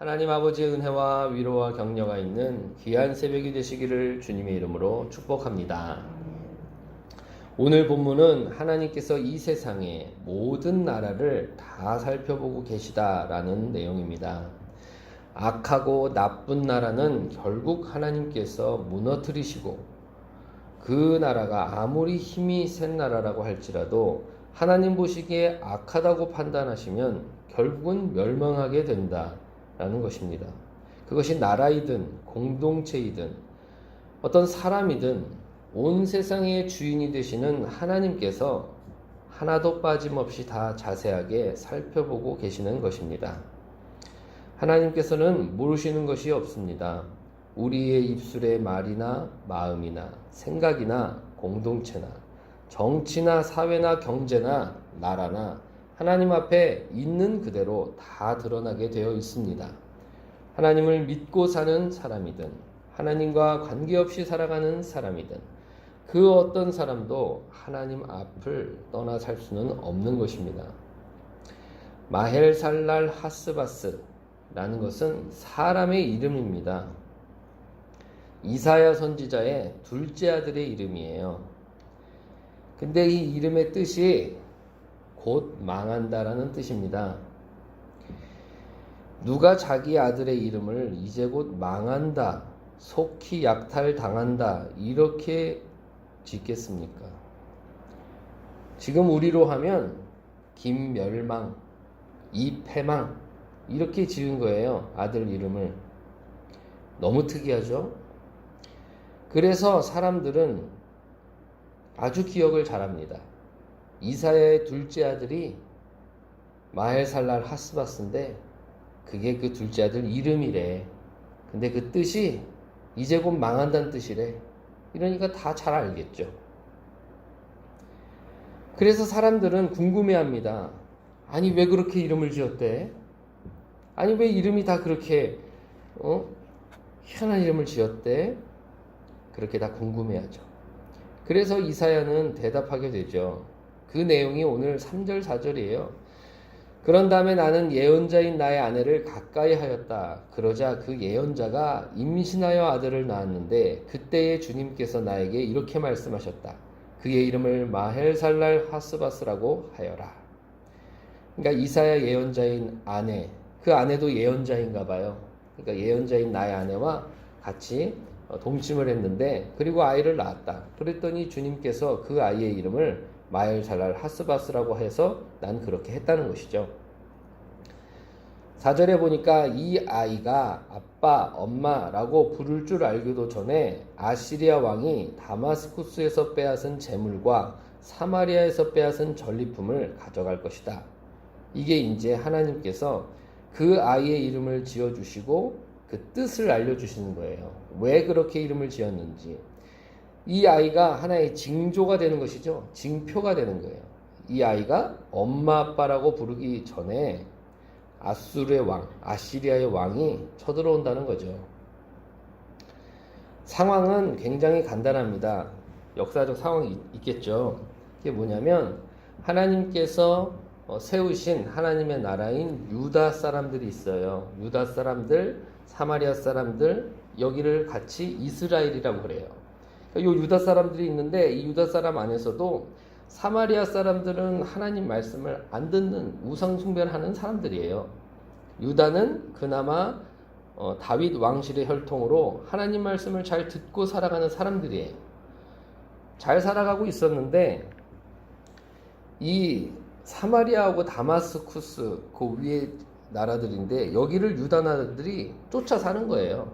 하나님 아버지의 은혜와 위로와 격려가 있는 귀한 새벽이 되시기를 주님의 이름으로 축복합니다. 오늘 본문은 하나님께서 이 세상의 모든 나라를 다 살펴보고 계시다라는 내용입니다. 악하고 나쁜 나라는 결국 하나님께서 무너뜨리시고, 그 나라가 아무리 힘이 센 나라라고 할지라도 하나님 보시기에 악하다고 판단하시면 결국은 멸망하게 된다라는 것입니다. 그것이 나라이든 공동체이든 어떤 사람이든 온 세상의 주인이 되시는 하나님께서 하나도 빠짐없이 다 자세하게 살펴보고 계시는 것입니다. 하나님께서는 모르시는 것이 없습니다. 우리의 입술의 말이나 마음이나 생각이나 공동체나 정치나 사회나 경제나 나라나 하나님 앞에 있는 그대로 다 드러나게 되어 있습니다. 하나님을 믿고 사는 사람이든 하나님과 관계없이 살아가는 사람이든 그 어떤 사람도 하나님 앞을 떠나 살 수는 없는 것입니다. 마헬살랄 하스바스라는 것은 사람의 이름입니다. 이사야 선지자의 둘째 아들의 이름이에요. 근데 이 이름의 뜻이 곧 망한다라는 뜻입니다. 누가 자기 아들의 이름을 이제 곧 망한다, 속히 약탈당한다 이렇게 짓겠습니까? 지금 우리로 하면 김멸망, 이패망 이렇게 지은 거예요. 아들 이름을. 너무 특이하죠? 그래서 사람들은 아주 기억을 잘합니다. 이사야의 둘째 아들이 마헬살랄 하스바스인데 그게 그 둘째 아들 이름이래. 근데 그 뜻이 이제 곧 망한다는 뜻이래. 이러니까 다 잘 알겠죠. 그래서 사람들은 궁금해합니다. 아니 왜 그렇게 이름을 지었대? 아니 왜 이름이 다 그렇게 희한한 이름을 지었대? 그렇게 다 궁금해하죠. 그래서 이사야는 대답하게 되죠. 그 내용이 오늘 3절 4절이에요. 그런 다음에 나는 예언자인 나의 아내를 가까이 하였다. 그러자 그 예언자가 임신하여 아들을 낳았는데 그때에 주님께서 나에게 이렇게 말씀하셨다. 그의 이름을 마헬살랄 하스바스라고 하여라. 그러니까 이사야 예언자인 아내, 그 아내도 예언자인가 봐요. 그러니까 예언자인 나의 아내와 같이 동침을 했는데 그리고 아이를 낳았다. 그랬더니 주님께서 그 아이의 이름을 마헬살랄 하스바스라고 해서 난 그렇게 했다는 것이죠. 4절에 보니까 이 아이가 아빠, 엄마라고 부를 줄 알기도 전에 아시리아 왕이 다마스쿠스에서 빼앗은 재물과 사마리아에서 빼앗은 전리품을 가져갈 것이다. 이게 이제 하나님께서 그 아이의 이름을 지어주시고 그 뜻을 알려주시는 거예요. 왜 그렇게 이름을 지었는지. 이 아이가 하나의 징조가 되는 것이죠. 징표가 되는 거예요. 이 아이가 엄마 아빠라고 부르기 전에 아수르의 왕, 아시리아의 왕이 쳐들어온다는 거죠. 상황은 굉장히 간단합니다. 역사적 상황이 있겠죠. 그게 뭐냐면 하나님께서 세우신 하나님의 나라인 유다 사람들이 있어요. 유다 사람들, 사마리아 사람들, 여기를 같이 이스라엘이라고 그래요. 이 유다 사람들이 있는데 이 유다 사람 안에서도 사마리아 사람들은 하나님 말씀을 안 듣는 우상 숭배를 하는 사람들이에요. 유다는 그나마 다윗 왕실의 혈통으로 하나님 말씀을 잘 듣고 살아가는 사람들이에요. 잘 살아가고 있었는데 이 사마리아하고 다마스쿠스 그 위에 나라들인데 여기를 유다 나라들이 쫓아 사는 거예요.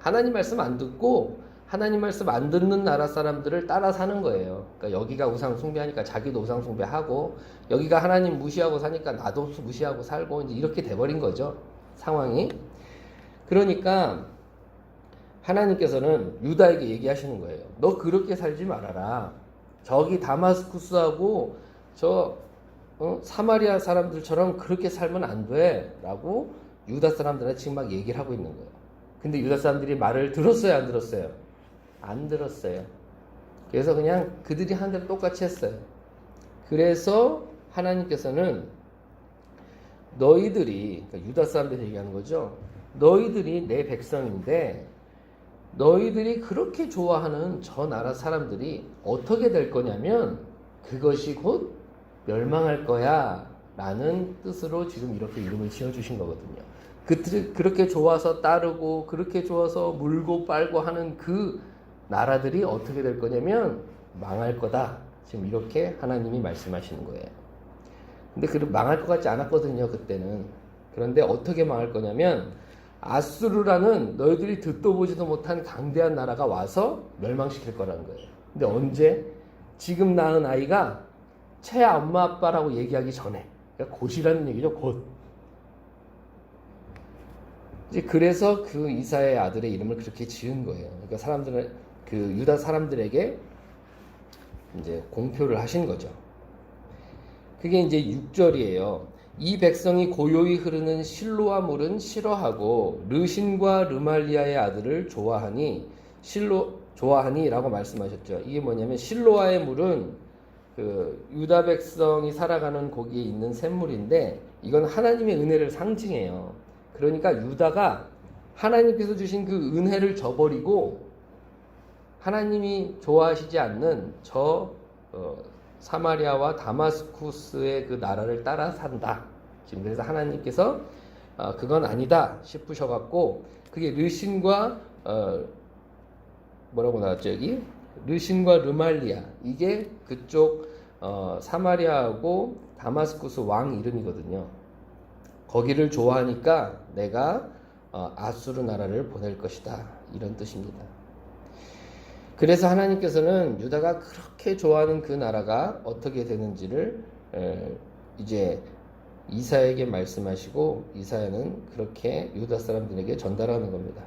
하나님 말씀 안 듣고 하나님 말씀 안 듣는 나라 사람들을 따라 사는 거예요. 그러니까 여기가 우상 숭배하니까 자기도 우상 숭배하고 여기가 하나님 무시하고 사니까 나도 무시하고 살고 이제 이렇게 돼버린 거죠. 상황이. 그러니까 하나님께서는 유다에게 얘기하시는 거예요. 너 그렇게 살지 말아라. 저기 다마스쿠스하고 저 사마리아 사람들처럼 그렇게 살면 안 돼. 라고 유다 사람들한테 지금 막 얘기를 하고 있는 거예요. 근데 유다 사람들이 말을 들었어요, 안 들었어요? 안 들었어요. 그래서 그냥 그들이 하는 대로 똑같이 했어요. 그래서 하나님께서는 너희들이, 그러니까 유다 사람들이 얘기하는 거죠. 너희들이 내 백성인데 너희들이 그렇게 좋아하는 저 나라 사람들이 어떻게 될 거냐면 그것이 곧 멸망할 거야 라는 뜻으로 지금 이렇게 이름을 지어주신 거거든요. 그렇게 좋아서 따르고 그렇게 좋아서 물고 빨고 하는 그 나라들이 어떻게 될 거냐면 망할 거다. 지금 이렇게 하나님이 말씀하시는 거예요. 근데 망할 것 같지 않았거든요, 그때는. 그런데 어떻게 망할 거냐면 아수르라는 너희들이 듣도 보지도 못한 강대한 나라가 와서 멸망시킬 거라는 거예요. 근데 언제? 지금 낳은 아이가 채 엄마 아빠라고 얘기하기 전에. 그러니까 곧이라는 얘기죠, 곧. 이제 그래서 그 이사의 아들의 이름을 그렇게 지은 거예요. 그러니까 그 유다 사람들에게 이제 공표를 하신 거죠. 그게 이제 6절이에요. 이 백성이 고요히 흐르는 실로와 물은 싫어하고 르신과 르말리아의 아들을 좋아하니라고 말씀하셨죠. 이게 뭐냐면 실로와의 물은 그 유다 백성이 살아가는 거기에 있는 샘물인데 이건 하나님의 은혜를 상징해요. 그러니까 유다가 하나님께서 주신 그 은혜를 저버리고 하나님이 좋아하시지 않는 사마리아와 다마스쿠스의 그 나라를 따라 산다. 지금 그래서 하나님께서 그건 아니다 싶으셔갖고 그게 르신과 뭐라고 나왔죠 여기? 르신과 르말리아 이게 그쪽 사마리아하고 다마스쿠스 왕 이름이거든요. 거기를 좋아하니까 내가 아수르 나라를 보낼 것이다 이런 뜻입니다. 그래서 하나님께서는 유다가 그렇게 좋아하는 그 나라가 어떻게 되는지를 이제 이사야에게 말씀하시고 이사야는 그렇게 유다 사람들에게 전달하는 겁니다.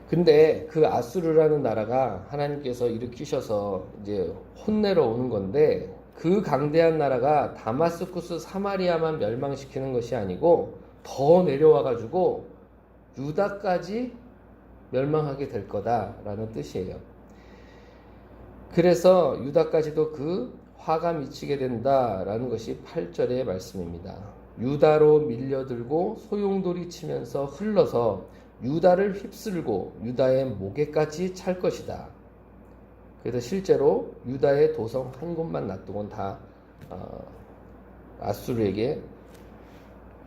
근데 그 아수르라는 나라가 하나님께서 일으키셔서 이제 혼내러 오는 건데 그 강대한 나라가 다마스쿠스 사마리아만 멸망시키는 것이 아니고 더 내려와가지고 유다까지 멸망하게 될 거다라는 뜻이에요. 그래서 유다까지도 그 화가 미치게 된다라는 것이 8절의 말씀입니다. 유다로 밀려들고 소용돌이 치면서 흘러서 유다를 휩쓸고 유다의 목에까지 찰 것이다. 그래서 실제로 유다의 도성 한 곳만 놔두고는 다 아수르에게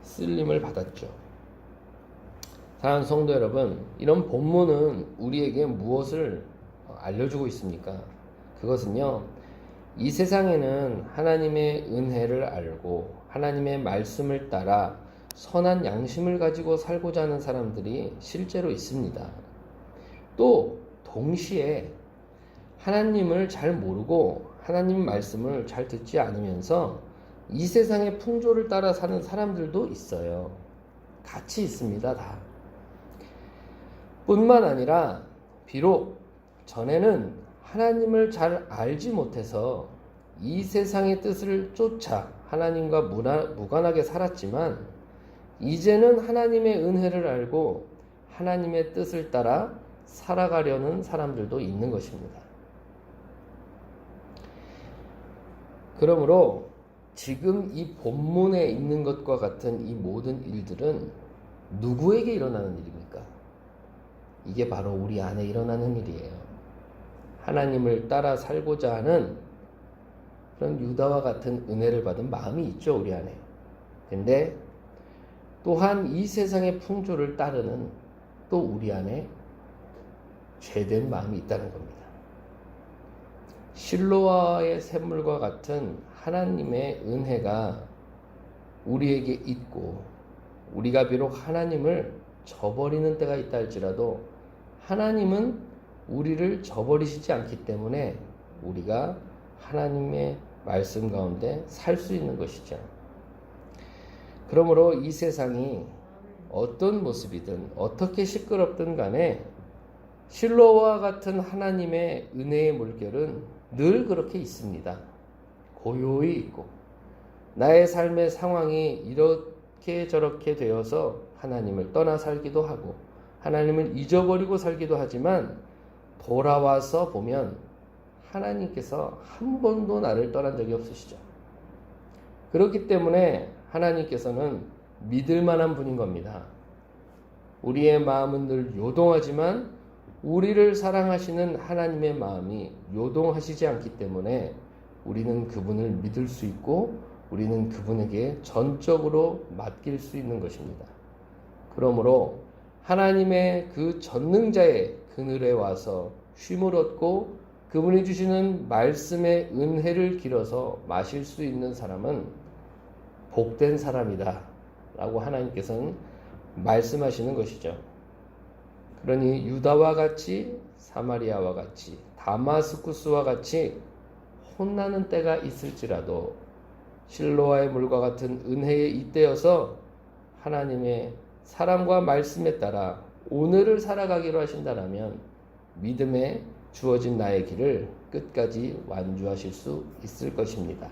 쓸림을 받았죠. 사랑하는 성도 여러분, 이런 본문은 우리에게 무엇을 알려주고 있습니까? 그것은요, 이 세상에는 하나님의 은혜를 알고 하나님의 말씀을 따라 선한 양심을 가지고 살고자 하는 사람들이 실제로 있습니다. 또 동시에 하나님을 잘 모르고 하나님 말씀을 잘 듣지 않으면서 이 세상의 풍조를 따라 사는 사람들도 있어요. 같이 있습니다, 다. 뿐만 아니라 비록 전에는 하나님을 잘 알지 못해서 이 세상의 뜻을 쫓아 하나님과 무관하게 살았지만 이제는 하나님의 은혜를 알고 하나님의 뜻을 따라 살아가려는 사람들도 있는 것입니다. 그러므로 지금 이 본문에 있는 것과 같은 이 모든 일들은 누구에게 일어나는 일입니까? 이게 바로 우리 안에 일어나는 일이에요. 하나님을 따라 살고자 하는 그런 유다와 같은 은혜를 받은 마음이 있죠, 우리 안에. 근데 또한 이 세상의 풍조를 따르는 또 우리 안에 죄된 마음이 있다는 겁니다. 실로아의 샘물과 같은 하나님의 은혜가 우리에게 있고 우리가 비록 하나님을 저버리는 때가 있다 할지라도 하나님은 우리를 저버리시지 않기 때문에 우리가 하나님의 말씀 가운데 살 수 있는 것이죠. 그러므로 이 세상이 어떤 모습이든 어떻게 시끄럽든 간에 실로와 같은 하나님의 은혜의 물결은 늘 그렇게 있습니다. 고요히 있고 나의 삶의 상황이 이렇게 저렇게 되어서 하나님을 떠나 살기도 하고 하나님을 잊어버리고 살기도 하지만 돌아와서 보면 하나님께서 한 번도 나를 떠난 적이 없으시죠. 그렇기 때문에 하나님께서는 믿을 만한 분인 겁니다. 우리의 마음은 늘 요동하지만 우리를 사랑하시는 하나님의 마음이 요동하시지 않기 때문에 우리는 그분을 믿을 수 있고 우리는 그분에게 전적으로 맡길 수 있는 것입니다. 그러므로 하나님의 그 전능자의 그늘에 와서 쉼을 얻고 그분이 주시는 말씀의 은혜를 길어서 마실 수 있는 사람은 복된 사람이다 라고 하나님께서는 말씀하시는 것이죠. 그러니 유다와 같이 사마리아와 같이 다마스쿠스와 같이 혼나는 때가 있을지라도 실로아의 물과 같은 은혜의 이때여서 하나님의 사랑과 말씀에 따라 오늘을 살아가기로 하신다면 믿음에 주어진 나의 길을 끝까지 완주하실 수 있을 것입니다.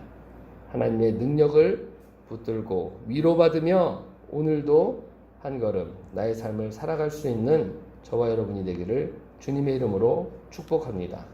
하나님의 능력을 붙들고 위로받으며 오늘도 한 걸음 나의 삶을 살아갈 수 있는 저와 여러분이 되기를 주님의 이름으로 축복합니다.